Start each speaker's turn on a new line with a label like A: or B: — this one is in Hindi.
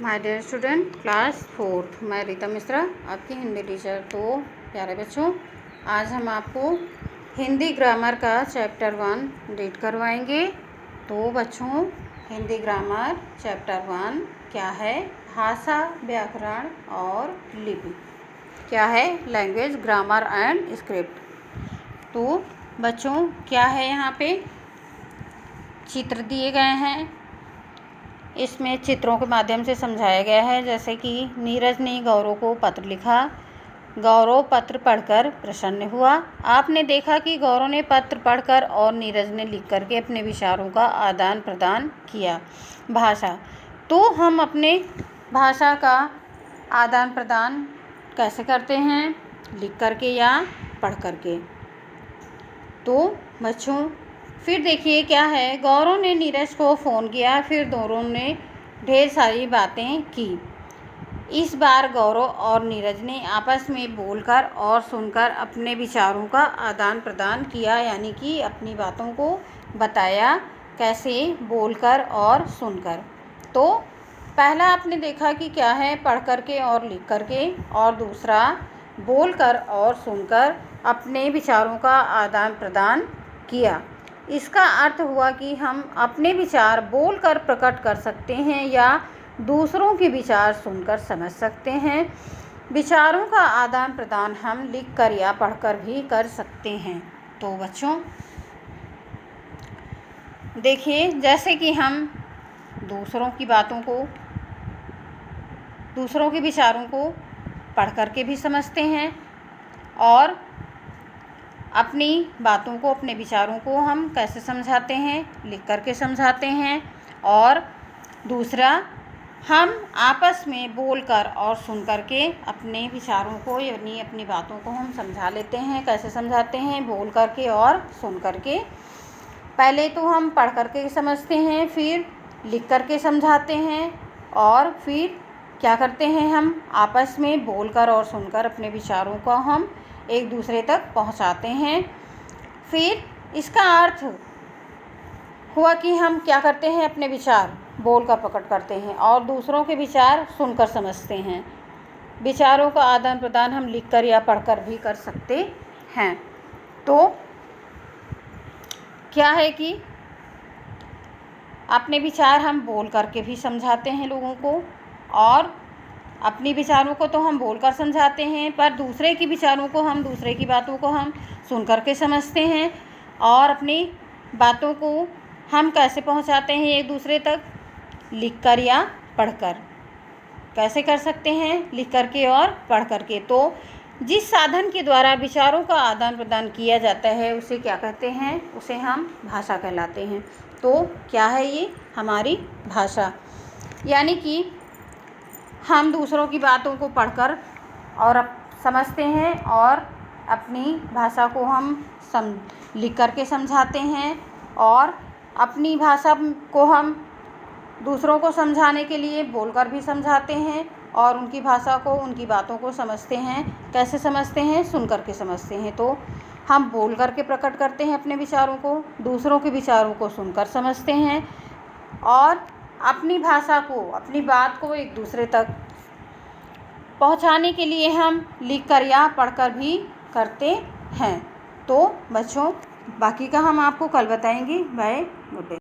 A: My dear student class 4th, मैं रीता मिश्रा आपकी हिंदी टीचर। तो प्यारे बच्चों, आज हम आपको हिंदी ग्रामर का चैप्टर 1 रीड करवाएंगे। तो बच्चों, हिंदी ग्रामर चैप्टर 1 क्या है? भाषा, व्याकरण और लिपि। क्या है? Language, grammar and script. तो बच्चों, क्या है यहाँ पे चित्र दिए गए हैं। इसमें चित्रों के माध्यम से समझाया गया है। जैसे कि नीरज ने गौरव को पत्र लिखा। गौरव पत्र पढ़कर प्रसन्न हुआ। आपने देखा कि गौरव ने पत्र पढ़कर और नीरज ने लिख करके अपने विचारों का आदान प्रदान किया। भाषा, तो हम अपने भाषा का आदान प्रदान कैसे करते हैं? लिख करके या पढ़ करके। तो बच्चों, फिर देखिए क्या है। गौरव ने नीरज को फ़ोन किया, फिर दोनों ने ढेर सारी बातें की। इस बार गौरव और नीरज ने आपस में बोलकर और सुनकर अपने विचारों का आदान प्रदान किया, यानी कि अपनी बातों को बताया। कैसे? बोलकर और सुनकर। तो पहला आपने देखा कि क्या है, पढ़ करके और लिख करके, और दूसरा बोलकर और सुनकर अपने विचारों का आदान प्रदान किया। इसका अर्थ हुआ कि हम अपने विचार बोलकर प्रकट कर सकते हैं या दूसरों के विचार सुनकर समझ सकते हैं। विचारों का आदान प्रदान हम लिखकर या पढ़कर भी कर सकते हैं। तो बच्चों देखिए, जैसे कि हम दूसरों की बातों को, दूसरों के विचारों को पढ़ करके भी समझते हैं, और अपनी बातों को, अपने विचारों को हम कैसे समझाते हैं? लिख करके समझाते हैं। और दूसरा, हम आपस में बोलकर और सुन करके अपने विचारों को, यानी अपनी बातों को हम समझा लेते हैं। कैसे समझाते हैं? बोल करके और सुन करके। पहले तो हम पढ़ करके समझते हैं, फिर लिख करके समझाते हैं, और फिर क्या करते हैं? हम आपस में बोलकर और सुनकर अपने विचारों को हम एक दूसरे तक पहुंचाते हैं। फिर इसका अर्थ हुआ कि हम क्या करते हैं? अपने विचार बोलकर प्रकट करते हैं और दूसरों के विचार सुनकर समझते हैं। विचारों का आदान प्रदान हम लिखकर या पढ़कर भी कर सकते हैं। तो क्या है कि अपने विचार हम बोल करके भी समझाते हैं लोगों को, और अपनी विचारों को तो हम बोलकर समझाते हैं, पर दूसरे की विचारों को हम, दूसरे की बातों को हम सुन करके समझते हैं। और अपनी बातों को हम कैसे पहुंचाते हैं एक दूसरे तक? लिखकर या पढ़कर। कैसे कर सकते हैं? लिख करके और पढ़ करके। तो जिस साधन के द्वारा विचारों का आदान प्रदान किया जाता है उसे क्या कहते हैं? उसे हम भाषा कहलाते हैं। तो क्या है ये? हमारी भाषा। यानी कि हम दूसरों की बातों को पढ़कर और समझते हैं, और अपनी भाषा को हम लिख करके समझाते हैं, और अपनी भाषा को हम दूसरों को समझाने के लिए बोलकर भी समझाते हैं, और उनकी भाषा को, उनकी बातों को समझते हैं। कैसे समझते हैं? सुन करके समझते हैं। तो हम बोल करके प्रकट करते हैं अपने विचारों को, दूसरों के विचारों को सुनकर समझते हैं, और अपनी भाषा को, अपनी बात को एक दूसरे तक पहुंचाने के लिए हम लिखकर या पढ़कर भी करते हैं। तो बच्चों, बाकी का हम आपको कल बताएंगे। Bye, good day.